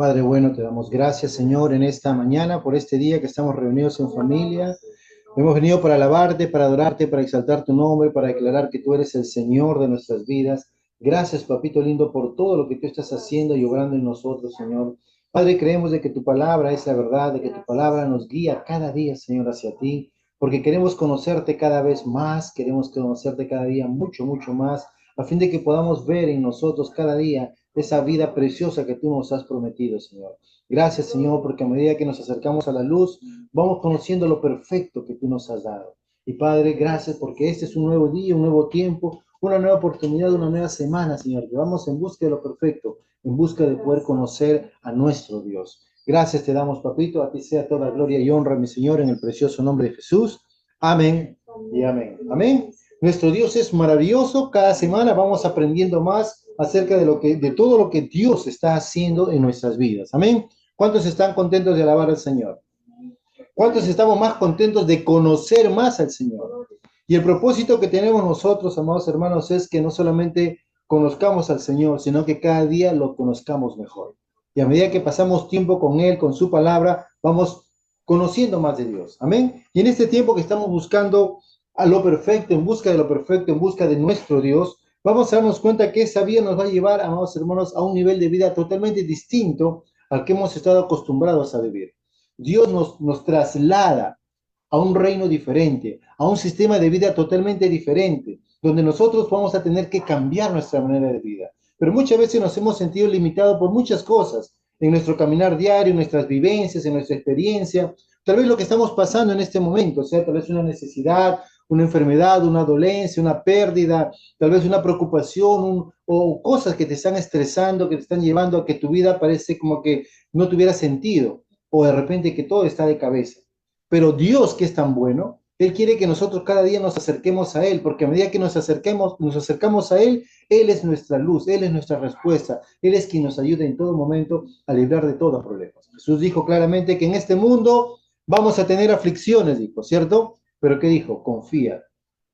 Padre bueno, te damos gracias, Señor, en esta mañana por este día que estamos reunidos en familia. Hemos venido para alabarte, para adorarte, para exaltar tu nombre, para declarar que tú eres el Señor de nuestras vidas. Gracias, papito lindo, por todo lo que tú estás haciendo y obrando en nosotros, Señor. Padre, creemos de que tu palabra es la verdad, de que tu palabra nos guía cada día, Señor, hacia ti, porque queremos conocerte cada vez más, queremos conocerte cada día mucho, mucho más, a fin de que podamos ver en nosotros cada día esa vida preciosa que tú nos has prometido, Señor. Gracias, Señor, porque a medida que nos acercamos a la luz, vamos conociendo lo perfecto que tú nos has dado. Y Padre, gracias porque este es un nuevo día, un nuevo tiempo, una nueva oportunidad, una nueva semana, Señor, que vamos en busca de lo perfecto, en busca de poder conocer a nuestro Dios. Gracias te damos, papito, a ti sea toda gloria y honra, mi Señor, en el precioso nombre de Jesús. Amén y amén. Amén. Nuestro Dios es maravilloso. Cada semana vamos aprendiendo más acerca de todo lo que Dios está haciendo en nuestras vidas. Amén. ¿Cuántos están contentos de alabar al Señor? ¿Cuántos estamos más contentos de conocer más al Señor? Y el propósito que tenemos nosotros, amados hermanos, es que no solamente conozcamos al Señor, sino que cada día lo conozcamos mejor. Y a medida que pasamos tiempo con Él, con su palabra, vamos conociendo más de Dios. Amén. Y en este tiempo que estamos buscando a lo perfecto, en busca de lo perfecto, en busca de nuestro Dios, vamos a darnos cuenta que esa vida nos va a llevar, amados hermanos, a un nivel de vida totalmente distinto al que hemos estado acostumbrados a vivir. Dios nos traslada a un reino diferente, a un sistema de vida totalmente diferente, donde nosotros vamos a tener que cambiar nuestra manera de vida. Pero muchas veces nos hemos sentido limitados por muchas cosas, en nuestro caminar diario, en nuestras vivencias, en nuestra experiencia. Tal vez lo que estamos pasando en este momento, o sea, tal vez una necesidad, una enfermedad, una dolencia, una pérdida, tal vez una preocupación o cosas que te están estresando, que te están llevando a que tu vida parece como que no tuviera sentido o de repente que todo está de cabeza. Pero Dios, que es tan bueno, Él quiere que nosotros cada día nos acerquemos a Él, porque a medida que nos acercamos a Él, Él es nuestra luz, Él es nuestra respuesta, Él es quien nos ayuda en todo momento a librar de todos problemas. Jesús dijo claramente que en este mundo vamos a tener aflicciones, dijo, ¿cierto? Pero ¿qué dijo? Confía,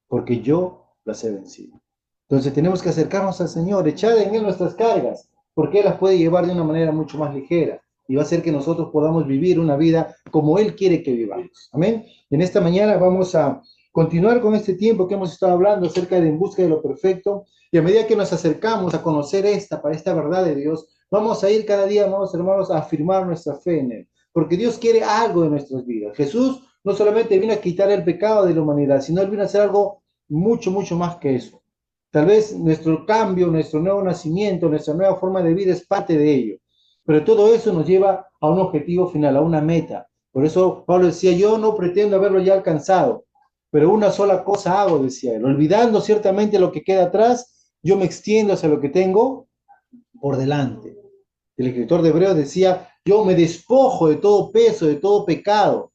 porque yo las he vencido. Entonces tenemos que acercarnos al Señor, echar en Él nuestras cargas, porque Él las puede llevar de una manera mucho más ligera y va a hacer que nosotros podamos vivir una vida como Él quiere que vivamos. Amén. En esta mañana vamos a continuar con este tiempo que hemos estado hablando acerca de en busca de lo perfecto y a medida que nos acercamos a conocer para esta verdad de Dios, vamos a ir cada día, amados hermanos, a afirmar nuestra fe en Él, porque Dios quiere algo de nuestras vidas. Jesús no solamente vino a quitar el pecado de la humanidad, sino Él vino a hacer algo mucho, mucho más que eso. Tal vez nuestro cambio, nuestro nuevo nacimiento, nuestra nueva forma de vida es parte de ello. Pero todo eso nos lleva a un objetivo final, a una meta. Por eso Pablo decía, yo no pretendo haberlo ya alcanzado, pero una sola cosa hago, decía él. Olvidando ciertamente lo que queda atrás, yo me extiendo hacia lo que tengo por delante. El escritor de Hebreos decía, yo me despojo de todo peso, de todo pecado,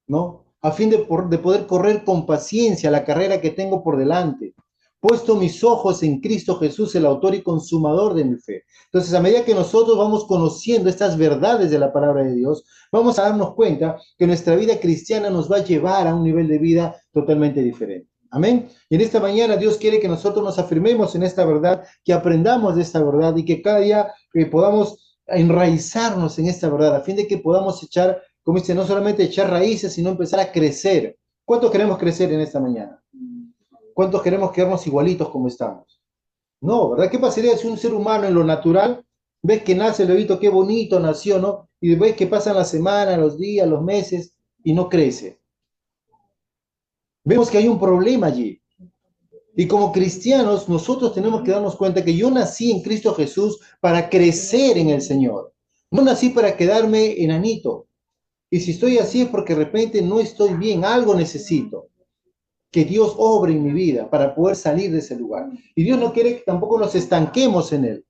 ¿no? A fin de poder correr con paciencia la carrera que tengo por delante. Puesto mis ojos en Cristo Jesús, el autor y consumador de mi fe. Entonces, a medida que nosotros vamos conociendo estas verdades de la palabra de Dios, vamos a darnos cuenta que nuestra vida cristiana nos va a llevar a un nivel de vida totalmente diferente. Amén. Y en esta mañana Dios quiere que nosotros nos afirmemos en esta verdad, que aprendamos de esta verdad y que cada día podamos enraizarnos en esta verdad, a fin de que podamos echar, como dice, no solamente echar raíces, sino empezar a crecer. ¿Cuánto queremos crecer en esta mañana? ¿Cuántos queremos quedarnos igualitos como estamos? No, ¿verdad? ¿Qué pasaría si un ser humano en lo natural, ves que nace el bebito, qué bonito nació, ¿no? Y ves que pasan las semanas, los días, los meses y no crece? Vemos que hay un problema allí. Y como cristianos, nosotros tenemos que darnos cuenta que yo nací en Cristo Jesús para crecer en el Señor. No nací para quedarme enanito. Y si estoy así es porque de repente no estoy bien, algo necesito. Que Dios obre en mi vida para poder salir de ese lugar. Y Dios no quiere que tampoco nos estanquemos en Él.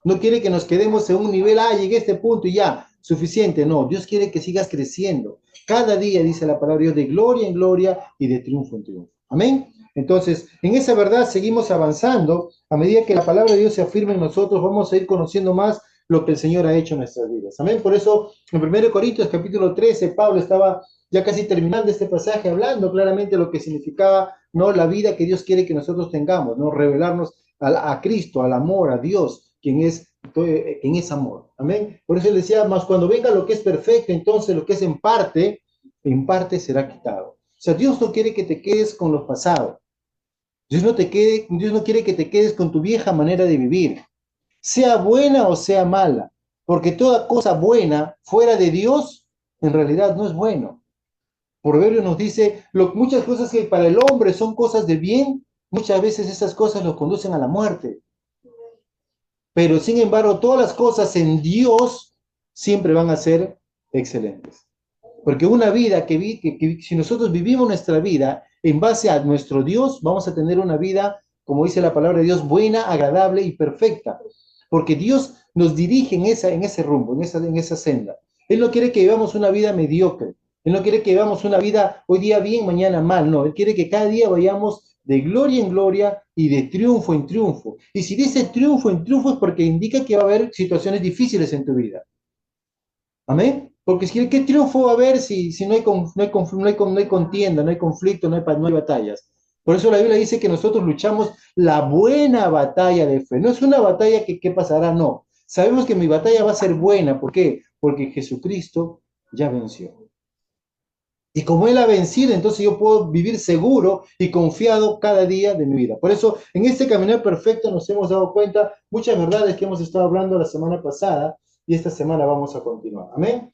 No quiere que nos quedemos en un nivel, llegué a este punto y ya, suficiente. No, Dios quiere que sigas creciendo. Cada día, dice la palabra de Dios, de gloria en gloria y de triunfo en triunfo. Amén. Entonces, en esa verdad seguimos avanzando. A medida que la palabra de Dios se afirma en nosotros, vamos a ir conociendo más lo que el Señor ha hecho en nuestras vidas. Amén. Por eso, en 1 Corintios capítulo 13, Pablo estaba ya casi terminando este pasaje, hablando claramente lo que significaba, ¿no?, la vida que Dios quiere que nosotros tengamos, ¿no? Revelarnos a Cristo, al amor, a Dios, quien es amor. Amén. Por eso él decía, más cuando venga lo que es perfecto, entonces lo que es en parte será quitado. O sea, Dios no quiere que te quedes con lo pasado. Dios no quiere que te quedes con tu vieja manera de vivir, sea buena o sea mala, porque toda cosa buena fuera de Dios en realidad no es bueno. Proverbio nos dice, muchas cosas que para el hombre son cosas de bien, muchas veces esas cosas nos conducen a la muerte. Pero sin embargo, todas las cosas en Dios siempre van a ser excelentes. Porque una vida que si nosotros vivimos nuestra vida en base a nuestro Dios, vamos a tener una vida, como dice la palabra de Dios, buena, agradable y perfecta. Porque Dios nos dirige en ese rumbo, en esa senda. Él no quiere que vivamos una vida mediocre. Él no quiere que vivamos una vida hoy día bien, mañana mal. No, Él quiere que cada día vayamos de gloria en gloria y de triunfo en triunfo. Y si dice triunfo en triunfo es porque indica que va a haber situaciones difíciles en tu vida. Amén. Porque si, ¿qué triunfo va a haber si no hay contienda, no hay conflicto, no hay batallas? Por eso la Biblia dice que nosotros luchamos la buena batalla de fe. No es una batalla que pasará, no. Sabemos que mi batalla va a ser buena. ¿Por qué? Porque Jesucristo ya venció. Y como Él ha vencido, entonces yo puedo vivir seguro y confiado cada día de mi vida. Por eso, en este caminar perfecto nos hemos dado cuenta muchas verdades que hemos estado hablando la semana pasada y esta semana vamos a continuar. Amén.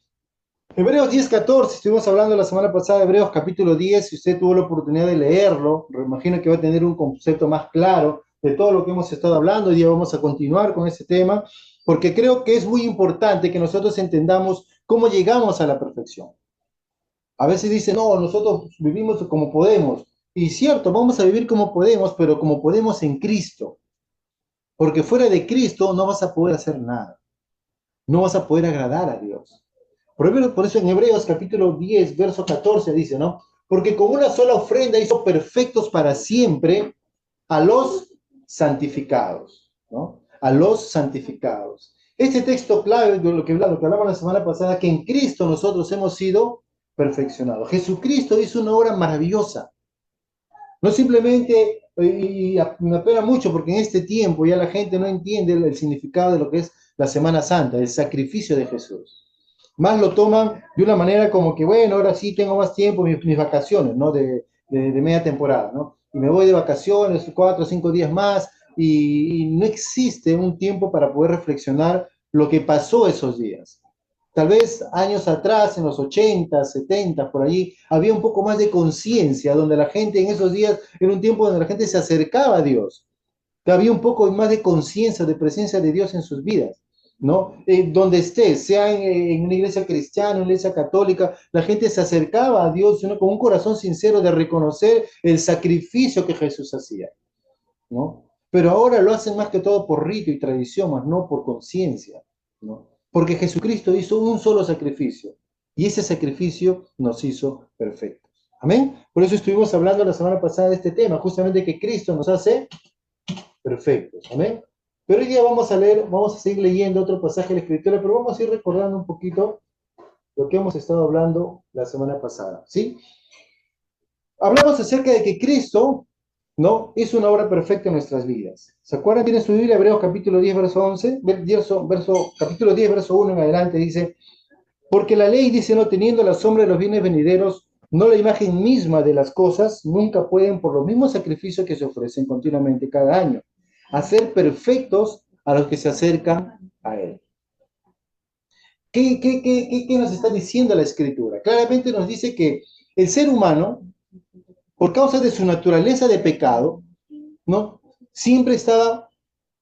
Hebreos 10:14, estuvimos hablando la semana pasada de Hebreos capítulo 10, si usted tuvo la oportunidad de leerlo, me imagino que va a tener un concepto más claro de todo lo que hemos estado hablando. Hoy día vamos a continuar con ese tema, porque creo que es muy importante que nosotros entendamos cómo llegamos a la perfección. A veces dicen, no, nosotros vivimos como podemos. Y cierto, vamos a vivir como podemos, pero como podemos en Cristo. Porque fuera de Cristo no vas a poder hacer nada. No vas a poder agradar a Dios. Por eso en Hebreos capítulo 10, verso 14 dice, ¿no? Porque con una sola ofrenda hizo perfectos para siempre a los santificados, ¿no? A los santificados. Este texto clave de lo que hablamos la semana pasada, que en Cristo nosotros hemos sido perfeccionados. Jesucristo hizo una obra maravillosa. No simplemente, y me apena mucho porque en este tiempo ya la gente no entiende el significado de lo que es la Semana Santa, el sacrificio de Jesús. Más lo toman de una manera como que, bueno, ahora sí tengo más tiempo, mis vacaciones, ¿no? De media temporada, ¿no? Y me voy de vacaciones 4 o 5 días más y no existe un tiempo para poder reflexionar lo que pasó esos días. Tal vez años atrás, en los 80, 70, por allí, había un poco más de conciencia, donde la gente en esos días era un tiempo donde la gente se acercaba a Dios. Había un poco más de conciencia, de presencia de Dios en sus vidas, ¿no? Donde estés, sea en una iglesia cristiana, una iglesia católica, la gente se acercaba a Dios, ¿no? Con un corazón sincero de reconocer el sacrificio que Jesús hacía, ¿no? Pero ahora lo hacen más que todo por rito y tradición, más no por conciencia, ¿no? Porque Jesucristo hizo un solo sacrificio y ese sacrificio nos hizo perfectos. Amén. Por eso estuvimos hablando la semana pasada de este tema, justamente que Cristo nos hace perfectos. Amén. Pero hoy día vamos a leer, vamos a seguir leyendo otro pasaje de la Escritura, pero vamos a ir recordando un poquito lo que hemos estado hablando la semana pasada, ¿sí? Hablamos acerca de que Cristo, ¿no? Hizo una obra perfecta en nuestras vidas. ¿Se acuerdan? Tiene su Biblia, Hebreos capítulo 10, verso 11, capítulo 10, verso 1 en adelante, dice, porque la ley dice, no teniendo la sombra de los bienes venideros, no la imagen misma de las cosas, nunca pueden, por los mismos sacrificios que se ofrecen continuamente cada año, hacer perfectos a los que se acercan a Él. ¿Qué nos está diciendo la Escritura? Claramente nos dice que el ser humano, por causa de su naturaleza de pecado, ¿no? Siempre estaba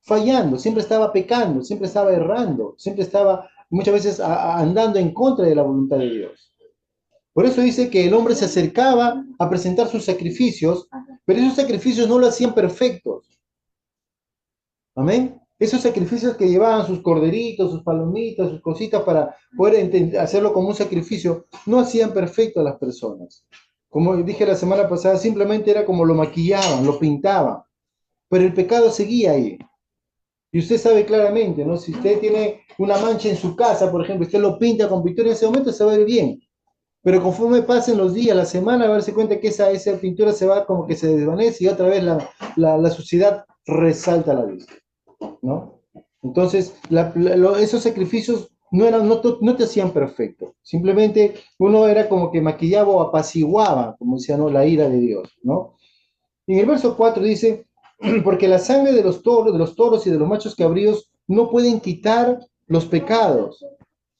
fallando, siempre estaba pecando, siempre estaba errando, siempre estaba muchas veces andando en contra de la voluntad de Dios. Por eso dice que el hombre se acercaba a presentar sus sacrificios, pero esos sacrificios no lo hacían perfectos. Amén. Esos sacrificios que llevaban sus corderitos, sus palomitas, sus cositas para poder hacerlo como un sacrificio, no hacían perfecto a las personas. Como dije la semana pasada, simplemente era como lo maquillaban, lo pintaban, pero el pecado seguía ahí. Y usted sabe claramente, ¿no? Si usted tiene una mancha en su casa, por ejemplo, usted lo pinta con pintura, en ese momento se va a ver bien. Pero conforme pasen los días, la semana, va a darse cuenta que esa pintura se va como que se desvanece y otra vez la suciedad resalta a la vista, ¿no? Entonces, esos sacrificios no te hacían perfecto. Simplemente uno era como que maquillaba o apaciguaba, como decía, ¿no? La ira de Dios, ¿no? Y en el verso 4 dice, porque la sangre de los toros y de los machos cabríos no pueden quitar los pecados,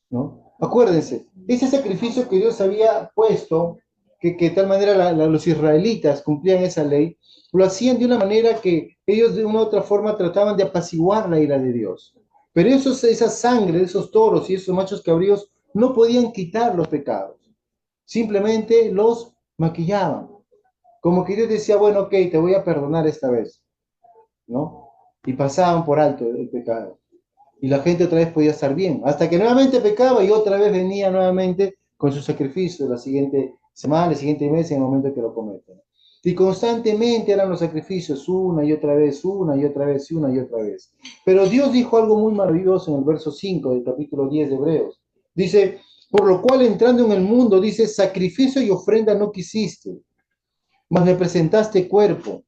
¿no? Acuérdense, ese sacrificio que Dios había puesto, que de tal manera los israelitas cumplían esa ley, lo hacían de una manera que ellos de una u otra forma trataban de apaciguar la ira de Dios. Pero esa sangre de esos toros y esos machos cabríos no podían quitar los pecados, simplemente los maquillaban. Como que Dios decía, bueno, ok, te voy a perdonar esta vez, ¿no? Y pasaban por alto el pecado y la gente otra vez podía estar bien, hasta que nuevamente pecaba y otra vez venía nuevamente con su sacrificio la siguiente semana, el siguiente mes, en el momento que lo cometen. Y constantemente eran los sacrificios una y otra vez, una y otra vez, una y otra vez. Pero Dios dijo algo muy maravilloso en el verso 5 del capítulo 10 de Hebreos. Dice, por lo cual entrando en el mundo, dice, sacrificio y ofrenda no quisiste, mas me presentaste cuerpo.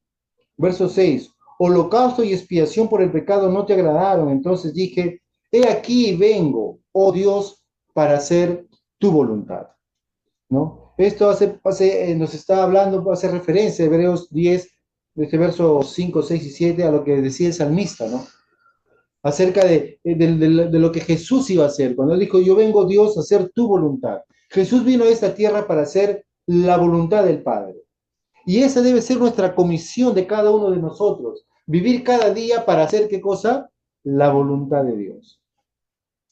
Verso 6, holocausto y expiación por el pecado no te agradaron. Entonces dije, he aquí vengo, oh Dios, para hacer tu voluntad. ¿No? Esto nos está hablando, hace referencia a Hebreos 10, de este verso 5, 6 y 7, a lo que decía el salmista, ¿no? Acerca de lo que Jesús iba a hacer. Cuando él dijo, yo vengo, Dios, a hacer tu voluntad. Jesús vino a esta tierra para hacer la voluntad del Padre. Y esa debe ser nuestra comisión de cada uno de nosotros. Vivir cada día para hacer qué cosa? La voluntad de Dios.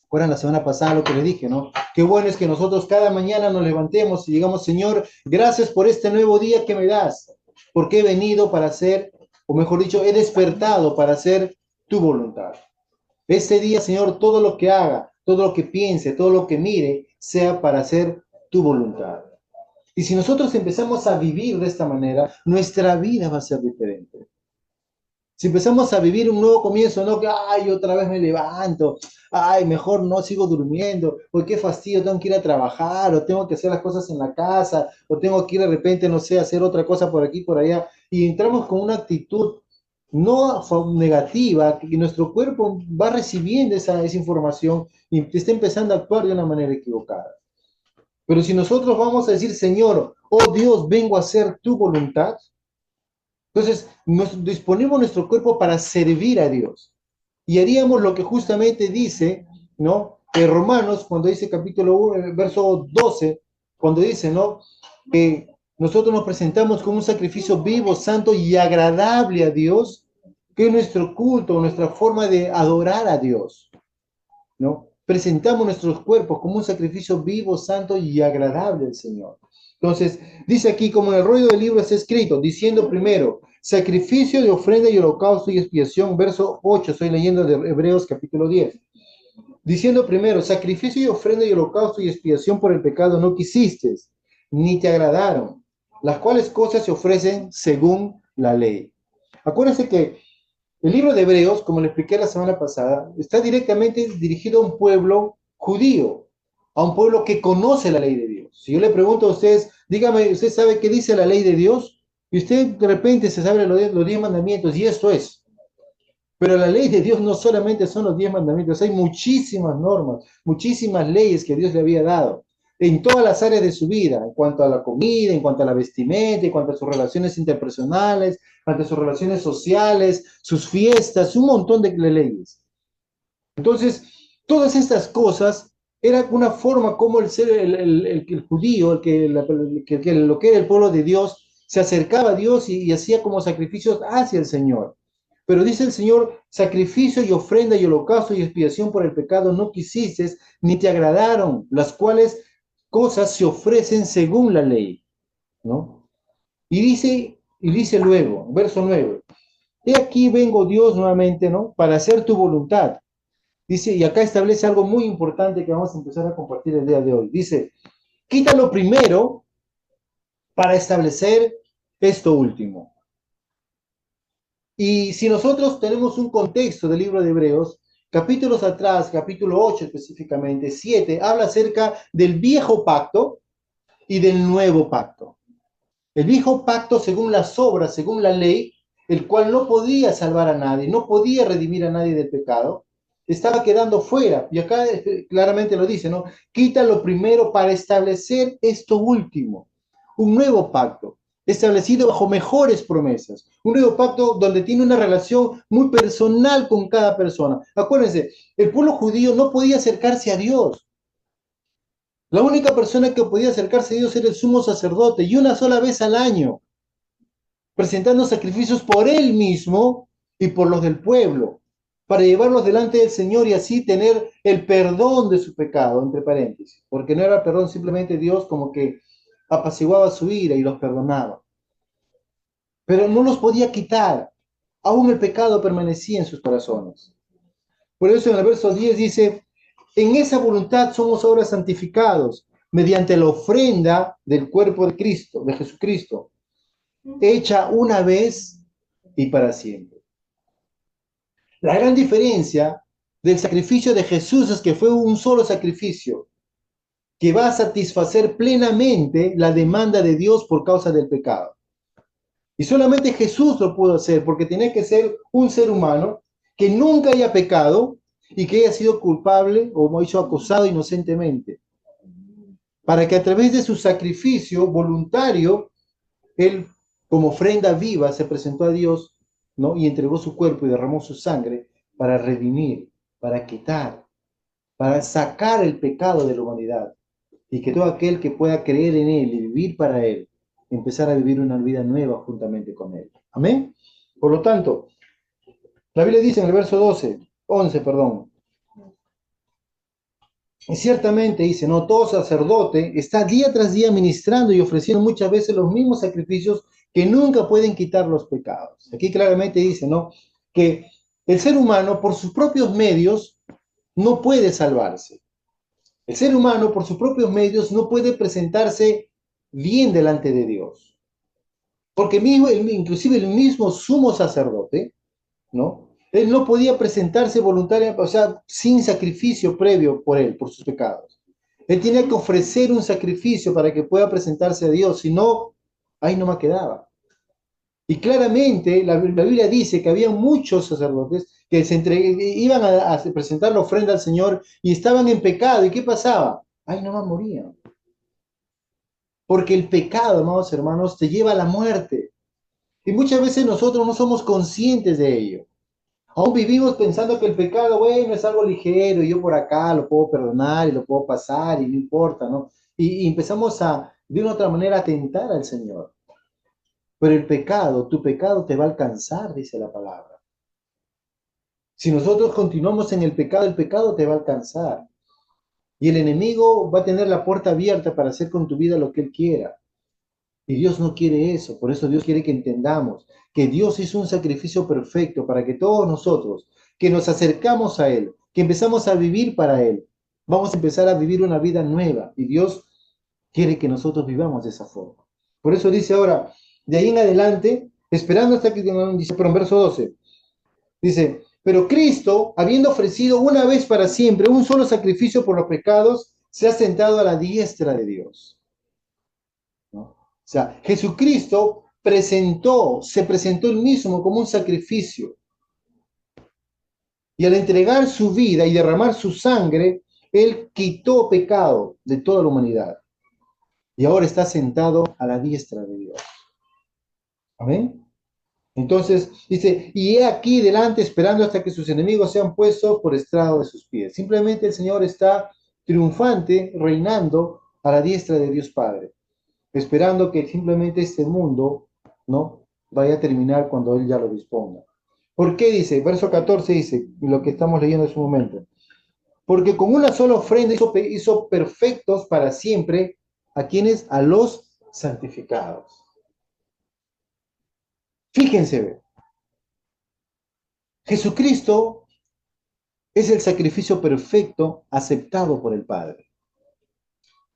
Recuerdan la semana pasada lo que le dije, ¿no? Qué bueno es que nosotros cada mañana nos levantemos y digamos, Señor, gracias por este nuevo día que me das, porque he venido para hacer, o mejor dicho, he despertado para hacer tu voluntad. Este día, Señor, todo lo que haga, todo lo que piense, todo lo que mire, sea para hacer tu voluntad. Y si nosotros empezamos a vivir de esta manera, nuestra vida va a ser diferente. Si empezamos a vivir un nuevo comienzo, no que, ay, otra vez me levanto, ay, mejor no sigo durmiendo, o qué fastidio, tengo que ir a trabajar, o tengo que hacer las cosas en la casa, o tengo que ir de repente, no sé, hacer otra cosa por aquí, por allá, y entramos con una actitud no negativa, que nuestro cuerpo va recibiendo esa información y está empezando a actuar de una manera equivocada. Pero si nosotros vamos a decir, Señor, oh Dios, vengo a hacer tu voluntad, entonces nos disponemos nuestro cuerpo para servir a Dios. Y haríamos lo que justamente dice, ¿no? Romanos, cuando dice capítulo 1, verso 12, cuando dice, ¿no? Que nosotros nos presentamos como un sacrificio vivo, santo y agradable a Dios, que es nuestro culto, nuestra forma de adorar a Dios, ¿no? Presentamos nuestros cuerpos como un sacrificio vivo, santo y agradable al Señor. Entonces, dice aquí, como en el rollo del libro está escrito, diciendo primero, sacrificio de ofrenda y holocausto y expiación, verso 8, estoy leyendo de Hebreos capítulo 10. Diciendo primero, sacrificio y ofrenda y holocausto y expiación por el pecado no quisiste, ni te agradaron, las cuales cosas se ofrecen según la ley. Acuérdense que el libro de Hebreos, como le expliqué la semana pasada, está directamente dirigido a un pueblo judío, a un pueblo que conoce la ley de Dios. Si yo le pregunto a ustedes, dígame, ¿usted sabe qué dice la ley de Dios? Y usted de repente se sabe los 10 mandamientos, y esto es. Pero la ley de Dios no solamente son los 10 mandamientos, hay muchísimas normas, muchísimas leyes que Dios le había dado en todas las áreas de su vida, en cuanto a la comida, en cuanto a la vestimenta, en cuanto a sus relaciones interpersonales, en cuanto a sus relaciones sociales, sus fiestas, un montón de leyes. Entonces, todas estas cosas eran una forma como el judío, lo que era el pueblo de Dios, se acercaba a Dios y hacía como sacrificios hacia el Señor. Pero dice el Señor, sacrificio y ofrenda y holocausto y expiación por el pecado no quisiste, ni te agradaron, las cuales cosas se ofrecen según la ley, ¿no? Y dice luego, verso 9, he aquí vengo Dios nuevamente, ¿no? Para hacer tu voluntad. Dice, y acá establece algo muy importante que vamos a empezar a compartir el día de hoy. Dice, quítalo primero para establecer esto último. Y si nosotros tenemos un contexto del libro de Hebreos, capítulos atrás, capítulo 8 específicamente, 7, habla acerca del viejo pacto y del nuevo pacto. El viejo pacto según las obras, según la ley, el cual no podía salvar a nadie, no podía redimir a nadie del pecado. estaba quedando fuera. Y acá claramente lo dice, ¿no? Quita lo primero para establecer esto último, un nuevo pacto, establecido bajo mejores promesas, un nuevo pacto donde tiene una relación muy personal con cada persona. Acuérdense, el pueblo judío no podía acercarse a Dios. La única persona que podía acercarse a Dios era el sumo sacerdote y una sola vez al año, presentando sacrificios por él mismo y por los del pueblo, para llevarlos delante del Señor y así tener el perdón de su pecado, entre paréntesis, porque no era perdón simplemente Dios como que apaciguaba su ira y los perdonaba, pero no los podía quitar, aún el pecado permanecía en sus corazones. Por eso en el verso 10 dice, en esa voluntad somos ahora santificados mediante la ofrenda del cuerpo de Cristo, de Jesucristo, hecha una vez y para siempre. La gran diferencia del sacrificio de Jesús es que fue un solo sacrificio que va a satisfacer plenamente la demanda de Dios por causa del pecado. Y solamente Jesús lo pudo hacer porque tenía que ser un ser humano que nunca haya pecado y que haya sido culpable o haya sido acusado inocentemente. Para que a través de su sacrificio voluntario, él como ofrenda viva se presentó a Dios, ¿no? Y entregó su cuerpo y derramó su sangre para redimir, para quitar, para sacar el pecado de la humanidad. Y que todo aquel que pueda creer en Él y vivir para Él, empezar a vivir una vida nueva juntamente con Él. Amén. Por lo tanto, la Biblia dice en el verso 11, perdón, y ciertamente dice, no, todo sacerdote está día tras día ministrando y ofreciendo muchas veces los mismos sacrificios que nunca pueden quitar los pecados. Aquí claramente dice, ¿no? Que el ser humano por sus propios medios no puede salvarse. El ser humano por sus propios medios no puede presentarse bien delante de Dios. Porque mismo, inclusive el mismo sumo sacerdote, ¿no? Él no podía presentarse voluntariamente, o sea, sin sacrificio previo por él, por sus pecados. Él tenía que ofrecer un sacrificio para que pueda presentarse a Dios, si no, ahí no me quedaba. Y claramente la Biblia dice que había muchos sacerdotes que iban a presentar la ofrenda al Señor y estaban en pecado. ¿Y qué pasaba? Ahí nomás morían. Porque el pecado, amados hermanos, te lleva a la muerte. Y muchas veces nosotros no somos conscientes de ello. Aún vivimos pensando que el pecado, bueno, es algo ligero y yo por acá lo puedo perdonar y lo puedo pasar y no importa, ¿no? Y empezamos a, de una otra manera, a tentar al Señor. Pero el pecado, tu pecado te va a alcanzar, dice la palabra. Si nosotros continuamos en el pecado te va a alcanzar. Y el enemigo va a tener la puerta abierta para hacer con tu vida lo que él quiera. Y Dios no quiere eso. Por eso Dios quiere que entendamos que Dios hizo un sacrificio perfecto para que todos nosotros, que nos acercamos a Él, que empezamos a vivir para Él, vamos a empezar a vivir una vida nueva. Y Dios quiere que nosotros vivamos de esa forma. Por eso dice ahora, de ahí en adelante, esperando hasta que, dice, pero en verso 12, dice, pero Cristo, habiendo ofrecido una vez para siempre un solo sacrificio por los pecados, se ha sentado a la diestra de Dios. ¿No? O sea, Jesucristo se presentó él mismo como un sacrificio. Y al entregar su vida y derramar su sangre, él quitó pecado de toda la humanidad. Y ahora está sentado a la diestra de Dios. Amén. Entonces dice, y he aquí delante esperando hasta que sus enemigos sean puestos por estrado de sus pies. Simplemente el Señor está triunfante, reinando a la diestra de Dios Padre, esperando que simplemente este mundo, ¿no?, vaya a terminar cuando Él ya lo disponga. ¿Por qué dice? Verso 14 dice, lo que estamos leyendo en su momento. Porque con una sola ofrenda hizo perfectos para siempre a quienes, a los santificados. Fíjense, Jesucristo es el sacrificio perfecto aceptado por el Padre.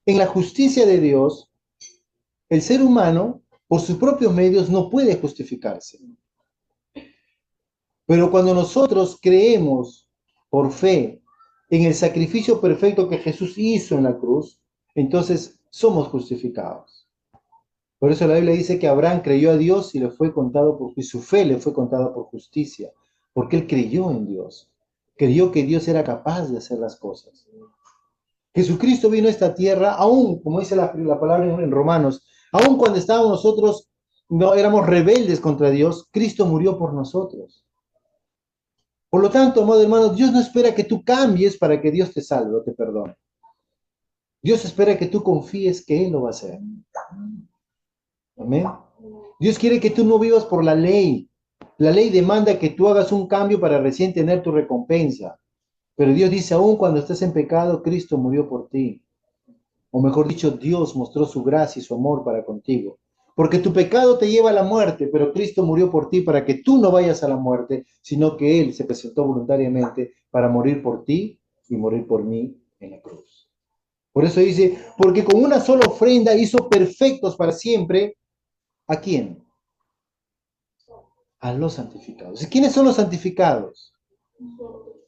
En la justicia de Dios, el ser humano, por sus propios medios, no puede justificarse. Pero cuando nosotros creemos por fe en el sacrificio perfecto que Jesús hizo en la cruz, entonces somos justificados. Por eso la Biblia dice que Abraham creyó a Dios y le fue contado y su fe le fue contada por justicia, porque él creyó en Dios. creyó que Dios era capaz de hacer las cosas. Jesucristo vino a esta tierra, aún, como dice la palabra en Romanos, aún cuando estábamos nosotros, no éramos rebeldes contra Dios, Cristo murió por nosotros. Por lo tanto, amado hermano, Dios no espera que tú cambies para que Dios te salve o te perdone. Dios espera que tú confíes que Él lo va a hacer. Amén. Dios quiere que tú no vivas por la ley. La ley demanda que tú hagas un cambio para recién tener tu recompensa. Pero Dios dice, aún cuando estés en pecado, Cristo murió por ti. O mejor dicho, Dios mostró su gracia y su amor para contigo. Porque tu pecado te lleva a la muerte, pero Cristo murió por ti para que tú no vayas a la muerte, sino que Él se presentó voluntariamente para morir por ti y morir por mí en la cruz. Por eso dice, porque con una sola ofrenda hizo perfectos para siempre. ¿A quién? A los santificados. ¿Y quiénes son los santificados?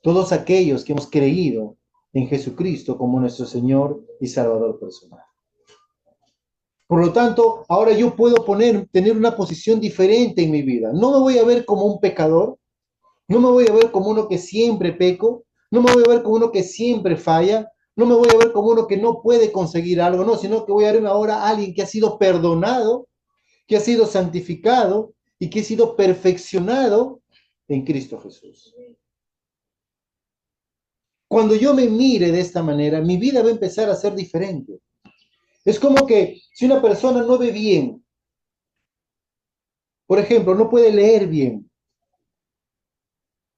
Todos aquellos que hemos creído en Jesucristo como nuestro Señor y Salvador personal. Por lo tanto, ahora yo puedo tener una posición diferente en mi vida. No me voy a ver como un pecador, no me voy a ver como uno que siempre peco, no me voy a ver como uno que siempre falla, no me voy a ver como uno que no puede conseguir algo, no, sino que voy a verme ahora a alguien que ha sido perdonado, que ha sido santificado y que ha sido perfeccionado en Cristo Jesús. Cuando yo me mire de esta manera, mi vida va a empezar a ser diferente. Es como que si una persona no ve bien, por ejemplo, no puede leer bien,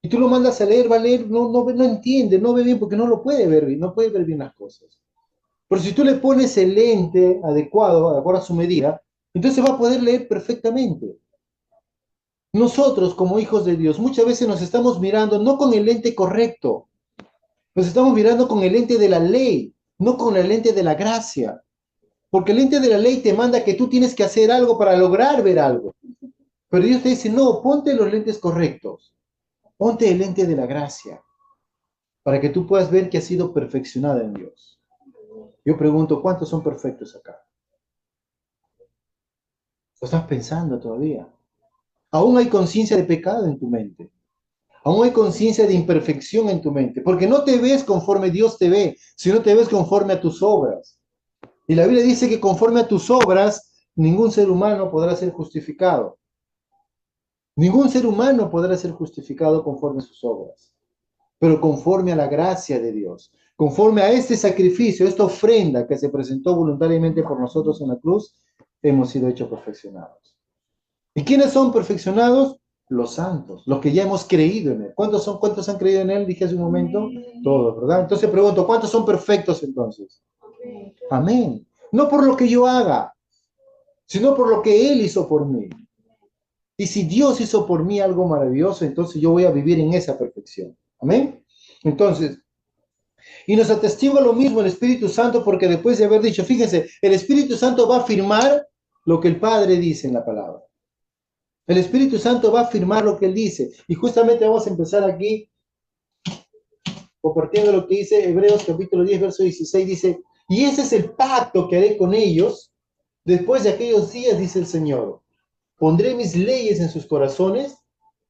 y tú lo mandas a leer, va a leer, no entiende, no ve bien porque no lo puede ver bien, no puede ver bien las cosas. Pero si tú le pones el lente adecuado, de acuerdo a su medida, entonces va a poder leer perfectamente. Nosotros, como hijos de Dios, muchas veces nos estamos mirando no con el lente correcto, nos estamos mirando con el lente de la ley, no con el lente de la gracia. Porque el lente de la ley te manda que tú tienes que hacer algo para lograr ver algo. Pero Dios te dice, no, ponte los lentes correctos. Ponte el lente de la gracia para que tú puedas ver que has sido perfeccionada en Dios. Yo pregunto, ¿cuántos son perfectos acá? ¿Lo estás pensando todavía? Aún hay conciencia de pecado en tu mente. Aún hay conciencia de imperfección en tu mente. Porque no te ves conforme Dios te ve, sino te ves conforme a tus obras. Y la Biblia dice que conforme a tus obras, ningún ser humano podrá ser justificado. Ningún ser humano podrá ser justificado conforme a sus obras, pero conforme a la gracia de Dios, conforme a este sacrificio, esta ofrenda que se presentó voluntariamente por nosotros en la cruz, hemos sido hechos perfeccionados. ¿Y quiénes son perfeccionados? Los santos, los que ya hemos creído en Él. ¿Cuántos son? ¿Cuántos han creído en Él? Dije hace un momento. Todos, ¿verdad? Entonces pregunto, ¿cuántos son perfectos entonces? Amén. No por lo que yo haga, sino por lo que Él hizo por mí. Y si Dios hizo por mí algo maravilloso, entonces yo voy a vivir en esa perfección. Amén. Entonces, y nos atestigua lo mismo el Espíritu Santo, porque después de haber dicho, fíjense, el Espíritu Santo va a afirmar lo que el Padre dice en la palabra. El Espíritu Santo va a afirmar lo que Él dice. Y justamente vamos a empezar aquí, compartiendo lo que dice Hebreos capítulo 10, verso 16, dice, y ese es el pacto que haré con ellos después de aquellos días, dice el Señor. Pondré mis leyes en sus corazones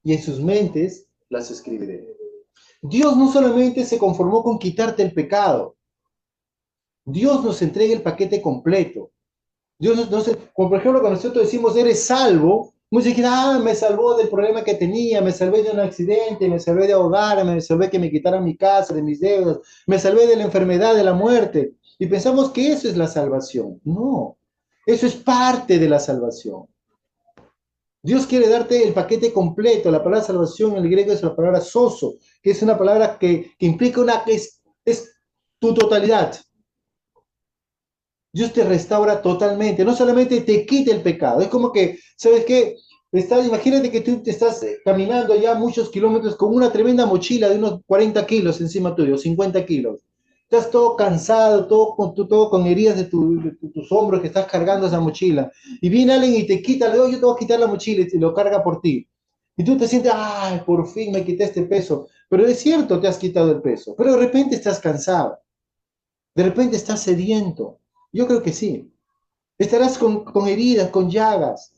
y en sus mentes las escribiré. Dios no solamente se conformó con quitarte el pecado, Dios nos entrega el paquete completo. Dios no se, como por ejemplo, cuando nosotros decimos eres salvo, muchos dicen, me salvó del problema que tenía, me salvé de un accidente, me salvé de ahogarme, me salvé que me quitaran mi casa, de mis deudas, me salvé de la enfermedad, de la muerte. Y pensamos que eso es la salvación. No, eso es parte de la salvación. Dios quiere darte el paquete completo. La palabra salvación en el griego es la palabra soso, que es una palabra que implica es tu totalidad. Dios te restaura totalmente, no solamente te quita el pecado. Es como que, ¿sabes qué? Imagínate que tú te estás caminando ya muchos kilómetros con una tremenda mochila de unos 40 kilos encima tuyo, 50 kilos. Estás todo cansado, todo con heridas de tus hombros que estás cargando esa mochila. Y viene alguien y te quita, le digo, yo te voy a quitar la mochila y te lo carga por ti. Y tú te sientes, ay, por fin me quité este peso. Pero es cierto, te has quitado el peso. Pero de repente estás cansado. De repente estás sediento. Yo creo que sí. Estarás con heridas, con llagas,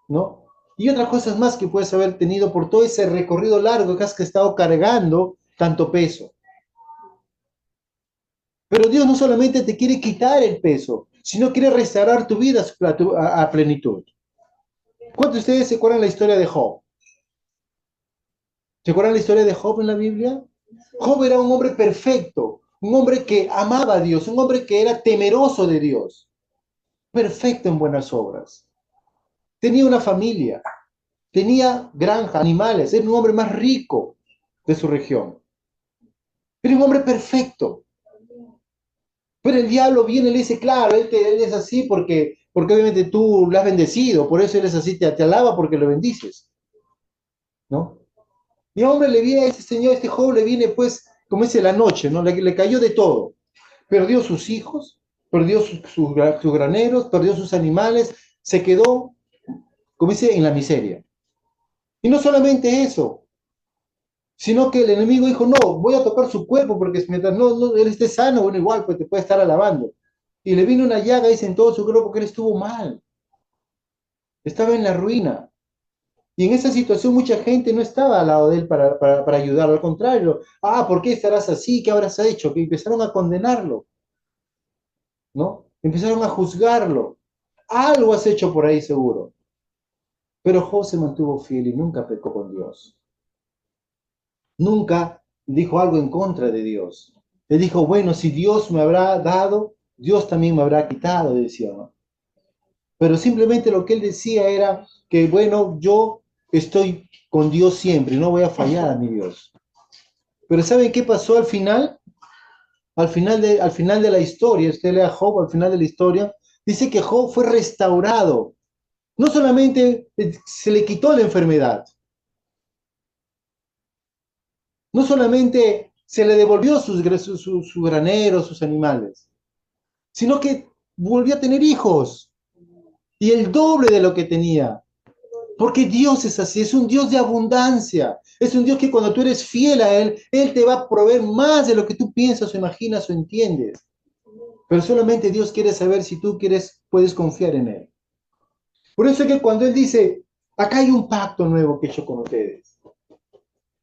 ¿no? Y otras cosas más que puedes haber tenido por todo ese recorrido largo que has estado cargando tanto peso. Pero Dios no solamente te quiere quitar el peso, sino quiere restaurar tu vida a plenitud. ¿Cuántos de ustedes se acuerdan la historia de Job? ¿Se acuerdan la historia de Job en la Biblia? Job era un hombre perfecto, un hombre que amaba a Dios, un hombre que era temeroso de Dios, perfecto en buenas obras. Tenía una familia, tenía granja, animales, era un hombre más rico de su región. Era un hombre perfecto. Pero el diablo viene y le dice, claro, él es así porque obviamente tú lo has bendecido, por eso él es así, te alaba porque lo bendices, ¿no? Y hombre le viene a este señor, este joven le viene pues, como dice, la noche, ¿no? Le cayó de todo. Perdió sus hijos, perdió sus graneros, perdió sus animales, se quedó, como dice, en la miseria. Y no solamente eso, sino que el enemigo dijo, no, voy a tocar su cuerpo porque mientras no él esté sano, bueno, igual, pues te puede estar alabando. Y le vino una llaga, dice, en todo su cuerpo porque él estuvo mal, estaba en la ruina. Y en esa situación mucha gente no estaba al lado de él para ayudarlo, al contrario, ¿por qué estarás así? ¿Qué habrás hecho? Que empezaron a condenarlo, ¿no? Empezaron a juzgarlo. Algo has hecho por ahí seguro. Pero Job se mantuvo fiel y nunca pecó con Dios. Nunca dijo algo en contra de Dios. Él dijo, bueno, si Dios me habrá dado, Dios también me habrá quitado, decía, ¿no? Pero simplemente lo que él decía era que, bueno, yo estoy con Dios siempre, no voy a fallar a mi Dios. Pero ¿saben qué pasó al final? Al final de la historia, usted lea Job, al final de la historia, dice que Job fue restaurado. No solamente se le quitó la enfermedad, no solamente se le devolvió sus graneros, sus animales, sino que volvió a tener hijos y el doble de lo que tenía. Porque Dios es así, es un Dios de abundancia, es un Dios que cuando tú eres fiel a Él, Él te va a proveer más de lo que tú piensas o imaginas o entiendes. Pero solamente Dios quiere saber si tú puedes confiar en Él. Por eso es que cuando Él dice, acá hay un pacto nuevo que he hecho con ustedes.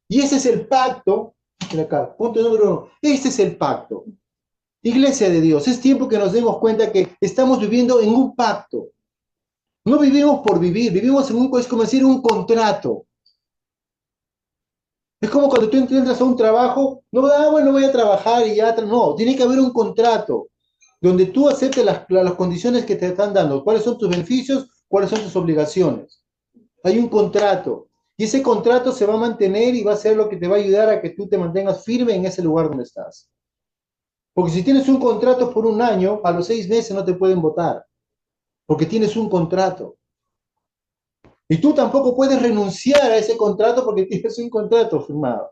Y ese es el pacto, acá, punto número 1, este es el pacto. Iglesia de Dios, es tiempo que nos demos cuenta que estamos viviendo en un pacto. No vivimos por vivir, vivimos es como decir, un contrato. Es como cuando tú entras a un trabajo, no, bueno, voy a trabajar y ya, no, tiene que haber un contrato donde tú aceptes las condiciones que te están dando, cuáles son tus beneficios, cuáles son tus obligaciones. Hay un contrato y ese contrato se va a mantener y va a ser lo que te va a ayudar a que tú te mantengas firme en ese lugar donde estás. Porque si tienes un contrato por un año, a los 6 meses no te pueden votar, porque tienes un contrato. Y tú tampoco puedes renunciar a ese contrato porque tienes un contrato firmado,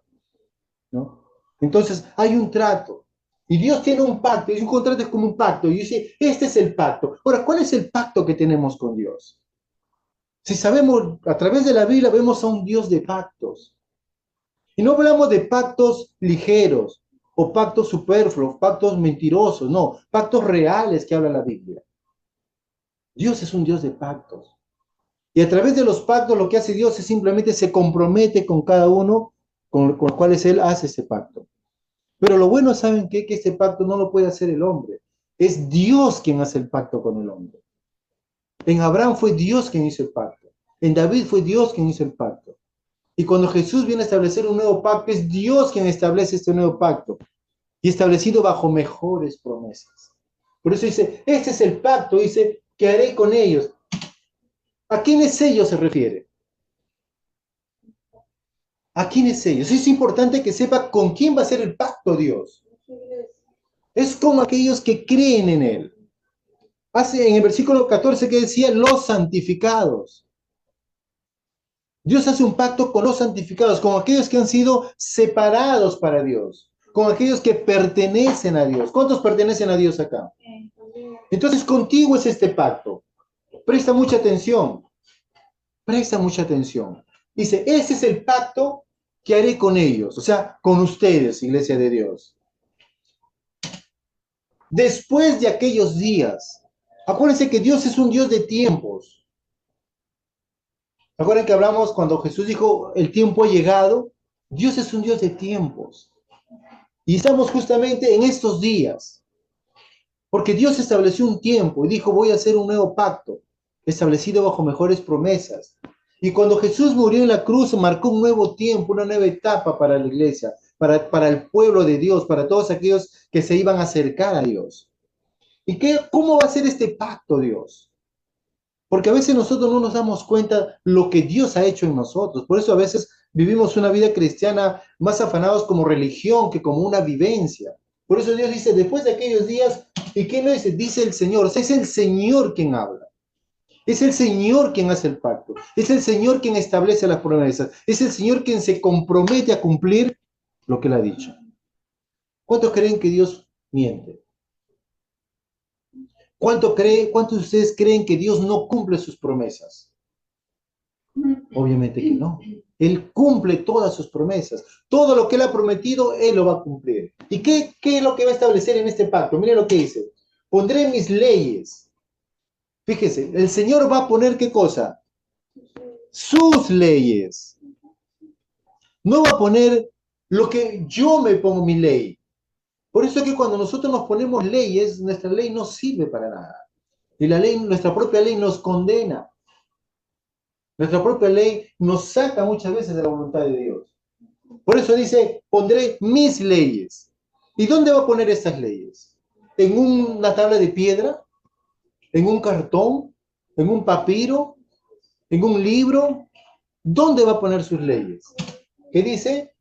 ¿no? Entonces hay un trato. Y Dios tiene un pacto, y un contrato es como un pacto. Y dice, este es el pacto. Ahora, ¿cuál es el pacto que tenemos con Dios? Si sabemos, a través de la Biblia vemos a un Dios de pactos. Y no hablamos de pactos ligeros, o pactos superfluos, pactos mentirosos, no, pactos reales que habla la Biblia. Dios es un Dios de pactos. Y a través de los pactos lo que hace Dios es simplemente se compromete con cada uno con los cuales Él hace ese pacto. Pero lo bueno, ¿saben qué? Que ese pacto no lo puede hacer el hombre. Es Dios quien hace el pacto con el hombre. En Abraham fue Dios quien hizo el pacto. En David fue Dios quien hizo el pacto. Y cuando Jesús viene a establecer un nuevo pacto, es Dios quien establece este nuevo pacto. Y establecido bajo mejores promesas. Por eso dice, este es el pacto, dice, que haré con ellos. ¿A quiénes ellos se refiere? ¿A quiénes ellos? Es importante que sepa con quién va a ser el pacto Dios. Es con aquellos que creen en Él. Hace en el versículo 14 que decía, los santificados. Dios hace un pacto con los santificados, con aquellos que han sido separados para Dios, con aquellos que pertenecen a Dios. ¿Cuántos pertenecen a Dios acá? Entonces contigo es este pacto. Presta mucha atención. Presta mucha atención. Dice, ese es el pacto que haré con ellos, o sea, con ustedes, iglesia de Dios. Después de aquellos días, acuérdense que Dios es un Dios de tiempos. ¿Recuerdan que hablamos cuando Jesús dijo, el tiempo ha llegado? Dios es un Dios de tiempos. Y estamos justamente en estos días, porque Dios estableció un tiempo y dijo, voy a hacer un nuevo pacto, establecido bajo mejores promesas. Y cuando Jesús murió en la cruz, marcó un nuevo tiempo, una nueva etapa para la iglesia, para el pueblo de Dios, para todos aquellos que se iban a acercar a Dios. ¿Y cómo va a ser este pacto, Dios? Porque a veces nosotros no nos damos cuenta lo que Dios ha hecho en nosotros. Por eso a veces vivimos una vida cristiana más afanados como religión que como una vivencia. Por eso Dios dice, después de aquellos días, ¿y quién lo dice? Dice el Señor. O sea, es el Señor quien habla. Es el Señor quien hace el pacto. Es el Señor quien establece las promesas. Es el Señor quien se compromete a cumplir lo que Él ha dicho. ¿Cuántos creen que Dios miente? ¿Cuántos de ustedes creen que Dios no cumple sus promesas? Obviamente que no. Él cumple todas sus promesas. Todo lo que Él ha prometido, Él lo va a cumplir. ¿Y qué es lo que va a establecer en este pacto? Miren lo que dice. Pondré mis leyes. Fíjese, el Señor va a poner ¿qué cosa? Sus leyes. No va a poner lo que yo me pongo mi ley. Por eso es que cuando nosotros nos ponemos leyes, nuestra ley no sirve para nada. Y la ley, nuestra propia ley nos condena. Nuestra propia ley nos saca muchas veces de la voluntad de Dios. Por eso dice, pondré mis leyes. ¿Y dónde va a poner estas leyes? ¿En una tabla de piedra? ¿En un cartón? ¿En un papiro? ¿En un libro? ¿Dónde va a poner sus leyes? ¿Qué dice?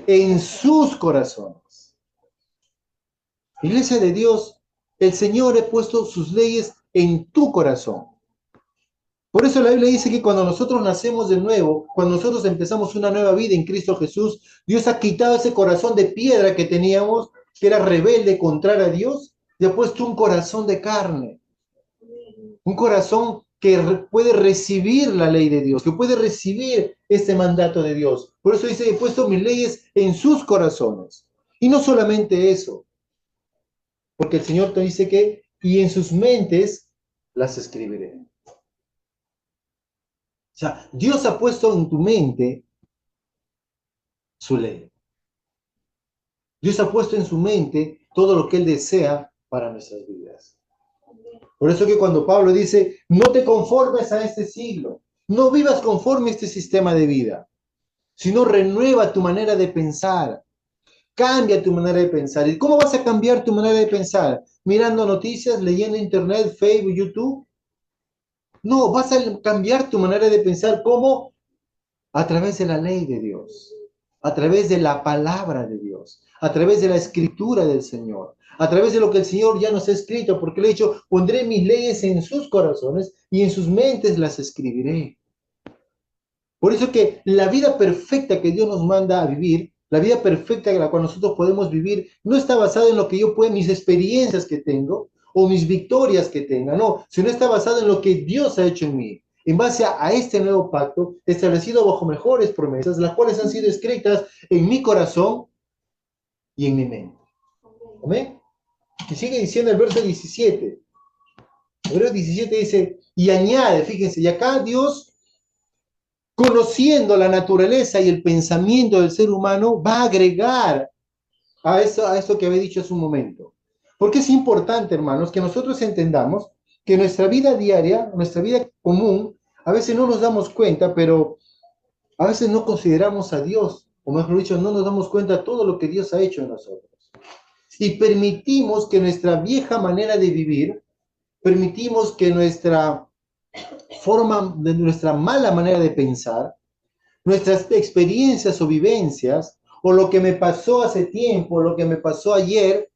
En sus corazones. Iglesia de Dios, el Señor ha puesto sus leyes en tu corazón. Por eso la Biblia dice que cuando nosotros nacemos de nuevo, cuando nosotros empezamos una nueva vida en Cristo Jesús, Dios ha quitado ese corazón de piedra que teníamos, que era rebelde, contrario a Dios, y ha puesto un corazón de carne, un corazón que puede recibir la ley de Dios, que puede recibir este mandato de Dios. Por eso dice, he puesto mis leyes en sus corazones. Y no solamente eso, porque el Señor te dice que, y en sus mentes las escribiré. O sea, Dios ha puesto en tu mente su ley. Dios ha puesto en su mente todo lo que Él desea para nuestras vidas. Por eso que cuando Pablo dice, no te conformes a este siglo, no vivas conforme a este sistema de vida, sino renueva tu manera de pensar, cambia tu manera de pensar. ¿Y cómo vas a cambiar tu manera de pensar? Mirando noticias, leyendo internet, Facebook, YouTube. No, vas a cambiar tu manera de pensar. ¿Cómo? A través de la ley de Dios, a través de la palabra de Dios, a través de la escritura del Señor, a través de lo que el Señor ya nos ha escrito, porque le he dicho, pondré mis leyes en sus corazones y en sus mentes las escribiré. Por eso que la vida perfecta que Dios nos manda a vivir, la vida perfecta en la cual nosotros podemos vivir, no está basada en lo que yo puedo, mis experiencias que tengo o mis victorias que tenga, no, sino está basada en lo que Dios ha hecho en mí, en base a este nuevo pacto establecido bajo mejores promesas, las cuales han sido escritas en mi corazón y en mi mente. ¿Amén? Y sigue diciendo el verso 17. El verso 17 dice, y añade, fíjense, y acá Dios, conociendo la naturaleza y el pensamiento del ser humano, va a agregar a eso que había dicho hace un momento. Porque es importante, hermanos, que nosotros entendamos que nuestra vida diaria, nuestra vida común, a veces no nos damos cuenta, pero a veces no consideramos a Dios, o mejor dicho, no nos damos cuenta de todo lo que Dios ha hecho en nosotros. Y permitimos que nuestra vieja manera de vivir, permitimos que nuestra nuestra mala manera de pensar, nuestras experiencias o vivencias, o lo que me pasó hace tiempo, o lo que me pasó ayer,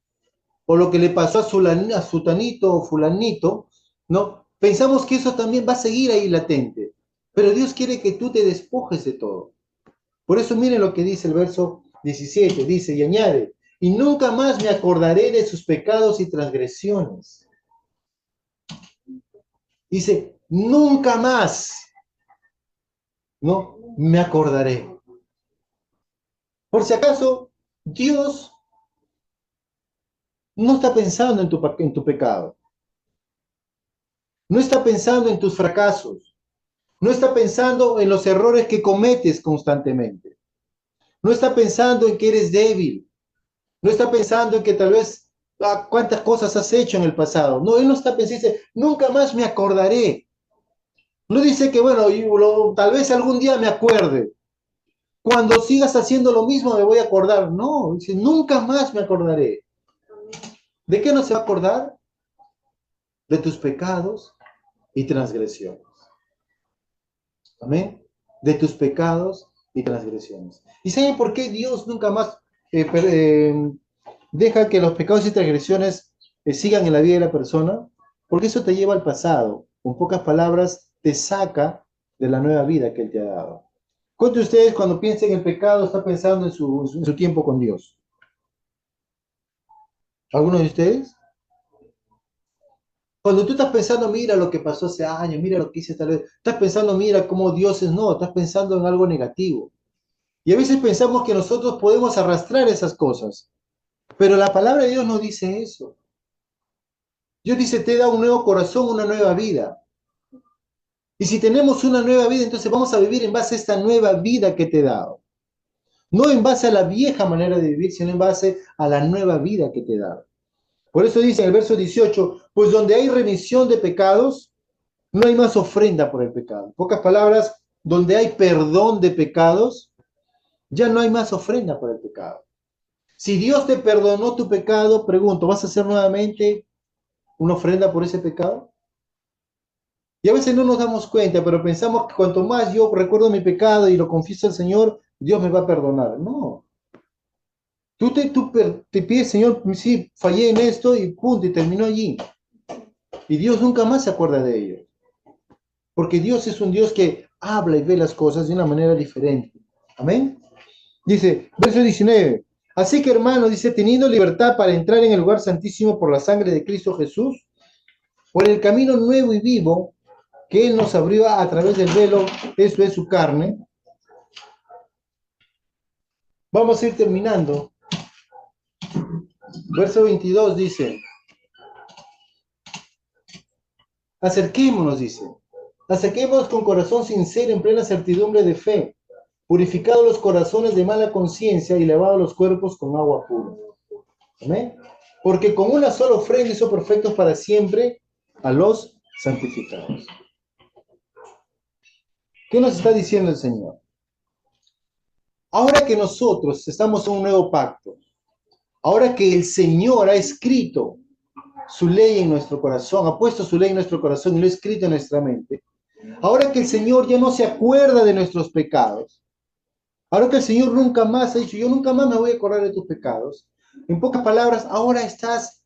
o lo que le pasó a sutanito o fulanito, ¿no? Pensamos que eso también va a seguir ahí latente. Pero Dios quiere que tú te despojes de todo. Por eso miren lo que dice el verso 17, dice y añade, y nunca más me acordaré de sus pecados y transgresiones. Dice, nunca más, ¿no? Me acordaré. Por si acaso, Dios no está pensando en tu pecado, no está pensando en tus fracasos, no está pensando en los errores que cometes constantemente, no está pensando en que eres débil, No está pensando en que tal vez cuántas cosas has hecho en el pasado. No, él no está pensando, dice, nunca más me acordaré. No dice que, bueno, tal vez algún día me acuerde. Cuando sigas haciendo lo mismo me voy a acordar. No, dice, nunca más me acordaré. ¿De qué no se va a acordar? De tus pecados y transgresiones. Amén. De tus pecados y transgresiones. ¿Y saben por qué Dios nunca más deja que los pecados y transgresiones sigan en la vida de la persona? Porque eso te lleva al pasado. Con pocas palabras, te saca de la nueva vida que Él te ha dado. ¿Cuántos de ustedes cuando piensa en el pecado está pensando en su tiempo con Dios? ¿Alguno de ustedes? Cuando tú estás pensando, mira lo que pasó hace años, mira lo que hice tal vez, estás pensando, mira cómo Dios es, no, estás pensando en algo negativo. Y a veces pensamos que nosotros podemos arrastrar esas cosas, pero la palabra de Dios no dice eso. Dios dice, te da un nuevo corazón, una nueva vida. Y si tenemos una nueva vida, entonces vamos a vivir en base a esta nueva vida que te he dado. No en base a la vieja manera de vivir, sino en base a la nueva vida que te he dado. Por eso dice en el verso 18, pues donde hay remisión de pecados, no hay más ofrenda por el pecado. En pocas palabras, donde hay perdón de pecados, ya no hay más ofrenda por el pecado. Si Dios te perdonó tu pecado, pregunto, ¿vas a hacer nuevamente una ofrenda por ese pecado? Y a veces no nos damos cuenta, pero pensamos que cuanto más yo recuerdo mi pecado y lo confieso al Señor, Dios me va a perdonar. No. Te pides, Señor, sí, fallé en esto y punto, y terminó allí. Y Dios nunca más se acuerda de ello. Porque Dios es un Dios que habla y ve las cosas de una manera diferente. Amén. Dice, verso 19. Así que hermanos, dice, teniendo libertad para entrar en el lugar santísimo por la sangre de Cristo Jesús, por el camino nuevo y vivo que Él nos abrió a través del velo, eso es su carne. Vamos a ir terminando. Verso 22 dice, acerquémonos, dice, acerquémonos con corazón sincero en plena certidumbre de fe, purificados los corazones de mala conciencia y lavados los cuerpos con agua pura. ¿Amén? Porque con una sola ofrenda hizo perfectos para siempre a los santificados. ¿Qué nos está diciendo el Señor? Ahora que nosotros estamos en un nuevo pacto, ahora que el Señor ha escrito su ley en nuestro corazón, ha puesto su ley en nuestro corazón y lo ha escrito en nuestra mente, ahora que el Señor ya no se acuerda de nuestros pecados, ahora que el Señor nunca más ha dicho, yo nunca más me voy a acordar de tus pecados, en pocas palabras, ahora estás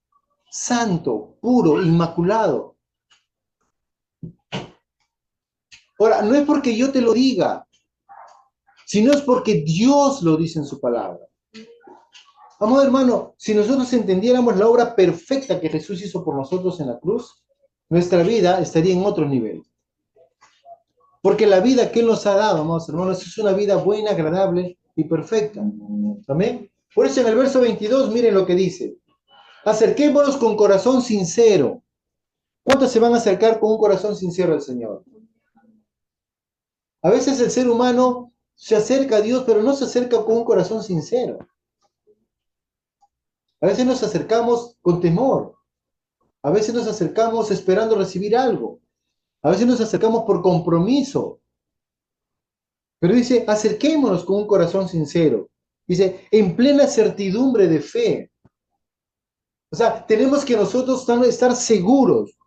santo, puro, inmaculado. Ahora, no es porque yo te lo diga, sino es porque Dios lo dice en su palabra. Amado hermano, si nosotros entendiéramos la obra perfecta que Jesús hizo por nosotros en la cruz, nuestra vida estaría en otro nivel. Porque la vida que Él nos ha dado, amados hermanos, es una vida buena, agradable y perfecta. Amén. Por eso en el verso 22, miren lo que dice. Acerquémonos con corazón sincero. ¿Cuántos se van a acercar con un corazón sincero al Señor? A veces el ser humano se acerca a Dios, pero no se acerca con un corazón sincero. A veces nos acercamos con temor. A veces nos acercamos esperando recibir algo. A veces nos acercamos por compromiso. Pero dice, acerquémonos con un corazón sincero. Dice, en plena certidumbre de fe. O sea, tenemos que nosotros estar seguros,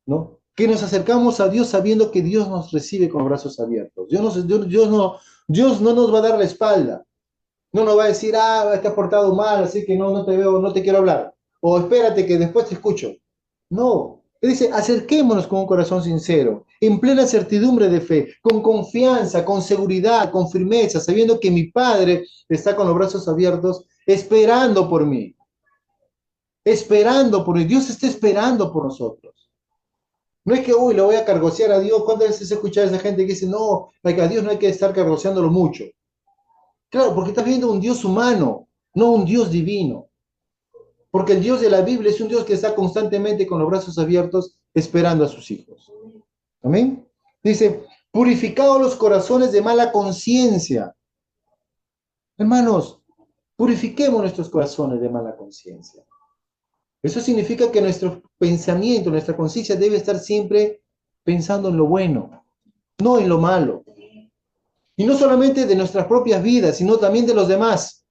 ¿no? Que nos acercamos a Dios sabiendo que Dios nos recibe con los brazos abiertos. Dios no nos va a dar la espalda. No nos va a decir, te has portado mal, así que no te veo, no te quiero hablar. O espérate que después te escucho. No. Él dice, acerquémonos con un corazón sincero, en plena certidumbre de fe, con confianza, con seguridad, con firmeza, sabiendo que mi Padre está con los brazos abiertos, esperando por mí. Esperando por mí. Dios está esperando por nosotros. No es que, uy, le voy a cargosear a Dios. ¿Cuántas veces he escuchado a esa gente que dice, no, a Dios no hay que estar cargoseándolo mucho? Claro, porque estás viendo un Dios humano, no un Dios divino. Porque el Dios de la Biblia es un Dios que está constantemente con los brazos abiertos esperando a sus hijos. Amén. Dice, purificados los corazones de mala conciencia. Hermanos, Purifiquemos nuestros corazones de mala conciencia. Eso significa que nuestro pensamiento, nuestra conciencia debe estar siempre pensando en lo bueno, no en lo malo. Y no solamente de nuestras propias vidas, sino también de los demás.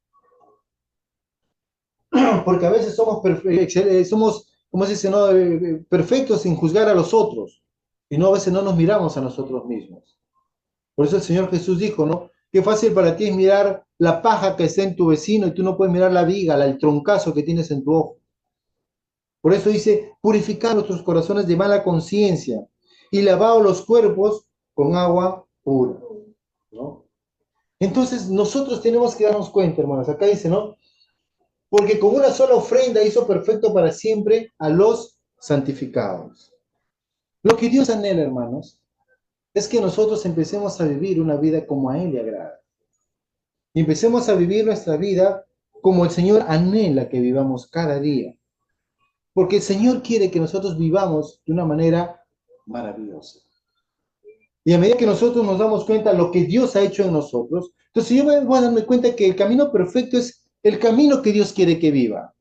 Porque a veces somos ¿cómo se dice? No? Perfectos en juzgar a los otros. Y no, a veces no nos miramos a nosotros mismos. Por eso el Señor Jesús dijo, ¿no? Qué fácil para ti es mirar la paja que está en tu vecino y tú no puedes mirar la viga, el troncazo que tienes en tu ojo. Por eso dice, purificar nuestros corazones de mala conciencia y lavados los cuerpos con agua pura, ¿no? Entonces nosotros tenemos que darnos cuenta, hermanos, acá dice, ¿no? Porque con una sola ofrenda hizo perfecto para siempre a los santificados. Lo que Dios anhela, hermanos, es que nosotros empecemos a vivir una vida como a Él le agrada. Y empecemos a vivir nuestra vida como el Señor anhela que vivamos cada día. Porque el Señor quiere que nosotros vivamos de una manera maravillosa. Y a medida que nosotros nos damos cuenta de lo que Dios ha hecho en nosotros, entonces yo voy a darme cuenta que el camino perfecto es el camino que Dios quiere que viva.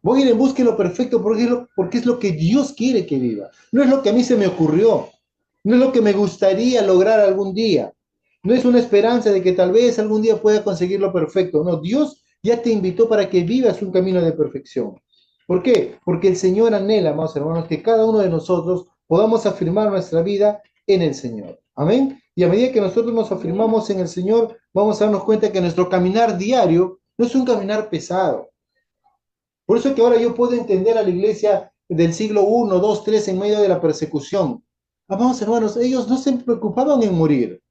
Voy a ir en busca de lo perfecto porque es lo que Dios quiere que viva. No es lo que a mí se me ocurrió. No es lo que me gustaría lograr algún día. No es una esperanza de que tal vez algún día pueda conseguir lo perfecto. No, Dios ya te invitó para que vivas un camino de perfección. ¿Por qué? Porque el Señor anhela, amados hermanos, que cada uno de nosotros podamos afirmar nuestra vida en el Señor. Amén. Y a medida que nosotros nos afirmamos en el Señor, vamos a darnos cuenta que nuestro caminar diario no es un caminar pesado. Por eso es que ahora yo puedo entender a la iglesia del siglo I, II, III en medio de la persecución. Amados hermanos, ellos no se preocupaban en morir.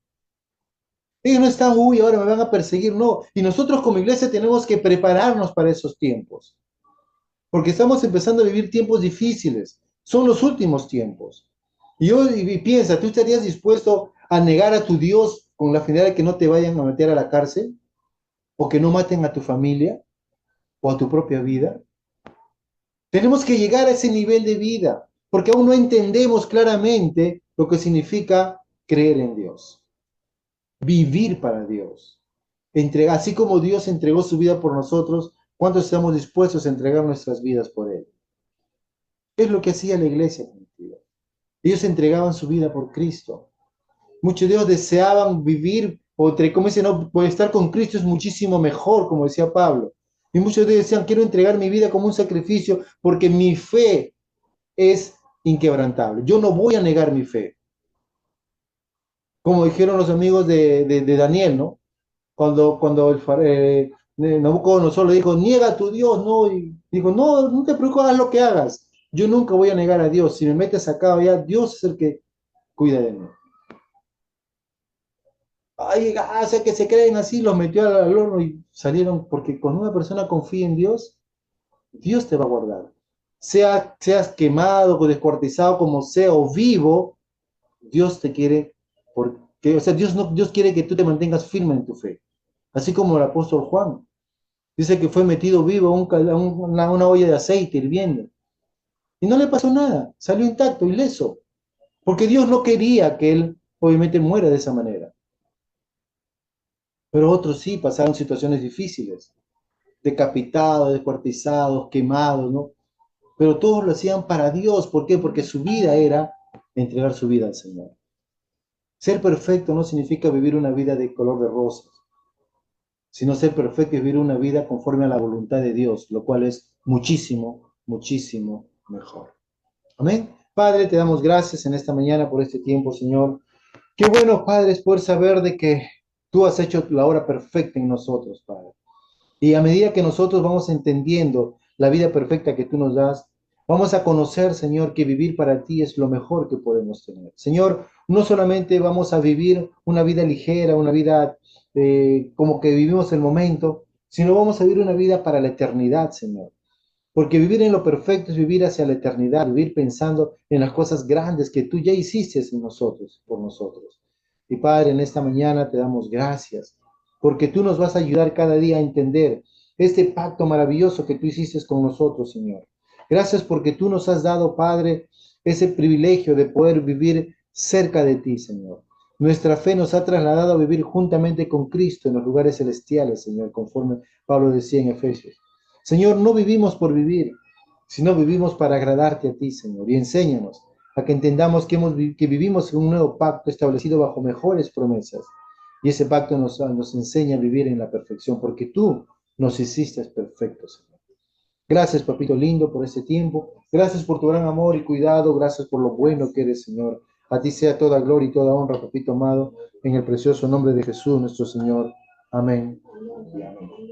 Ellos no están, uy, ahora me van a perseguir, no. Y nosotros como iglesia tenemos que prepararnos para esos tiempos. Porque estamos empezando a vivir tiempos difíciles. Son los últimos tiempos. Y piensa, ¿tú estarías dispuesto a negar a tu Dios con la finalidad de que no te vayan a meter a la cárcel? ¿O que no maten a tu familia? ¿O a tu propia vida? Tenemos que llegar a ese nivel de vida, porque aún no entendemos claramente lo que significa creer en Dios, vivir para Dios. Así como Dios entregó su vida por nosotros, ¿cuántos estamos dispuestos a entregar nuestras vidas por Él? Es lo que hacía la iglesia primitiva. Ellos entregaban su vida por Cristo. Muchos de ellos deseaban vivir, o entre, como dicen, no, por estar con Cristo es muchísimo mejor, como decía Pablo. Y muchos de ellos decían, quiero entregar mi vida como un sacrificio porque mi fe es inquebrantable. Yo no voy a negar mi fe. Como dijeron los amigos de Daniel, ¿no? Cuando Nabucodonosor le dijo, niega a tu Dios, ¿no? Y dijo, no, no te preocupes, haz lo que hagas. Yo nunca voy a negar a Dios. Si me metes acá o allá, Dios es el que cuida de mí. Ay, o sea que se creen así, los metió al horno y salieron, porque cuando una persona confía en Dios, Dios te va a guardar. Seas quemado o descuartizado como sea o vivo, Dios te quiere, porque, o sea, Dios quiere que tú te mantengas firme en tu fe. Así como el apóstol Juan. Dice que fue metido vivo a una olla de aceite hirviendo. Y no le pasó nada, salió intacto, ileso. Porque Dios no quería que él, obviamente, muera de esa manera. Pero otros sí pasaron situaciones difíciles, decapitados, descuartizados, quemados, ¿no? Pero todos lo hacían para Dios. ¿Por qué? Porque su vida era entregar su vida al Señor. Ser perfecto no significa vivir una vida de color de rosas, sino ser perfecto y vivir una vida conforme a la voluntad de Dios, lo cual es muchísimo, muchísimo mejor. Amén. Padre, te damos gracias en esta mañana por este tiempo, Señor. Qué bueno, Padre, es poder saber de que tú has hecho la obra perfecta en nosotros, Padre. Y a medida que nosotros vamos entendiendo la vida perfecta que tú nos das, vamos a conocer, Señor, que vivir para ti es lo mejor que podemos tener. Señor, no solamente vamos a vivir una vida ligera, una vida como que vivimos el momento, sino vamos a vivir una vida para la eternidad, Señor. Porque vivir en lo perfecto es vivir hacia la eternidad, vivir pensando en las cosas grandes que tú ya hiciste en nosotros, por nosotros. Y Padre, en esta mañana te damos gracias, porque tú nos vas a ayudar cada día a entender este pacto maravilloso que tú hiciste con nosotros, Señor. Gracias porque tú nos has dado, Padre, ese privilegio de poder vivir cerca de ti, Señor. Nuestra fe nos ha trasladado a vivir juntamente con Cristo en los lugares celestiales, Señor, conforme Pablo decía en Efesios. Señor, no vivimos por vivir, sino vivimos para agradarte a ti, Señor, y enséñanos a que entendamos que vivimos en un nuevo pacto establecido bajo mejores promesas. Y ese pacto nos enseña a vivir en la perfección, porque tú nos hiciste perfectos, Señor. Gracias, papito lindo, por este tiempo. Gracias por tu gran amor y cuidado. Gracias por lo bueno que eres, Señor. A ti sea toda gloria y toda honra, papito amado, en el precioso nombre de Jesús, nuestro Señor. Amén. Y amén.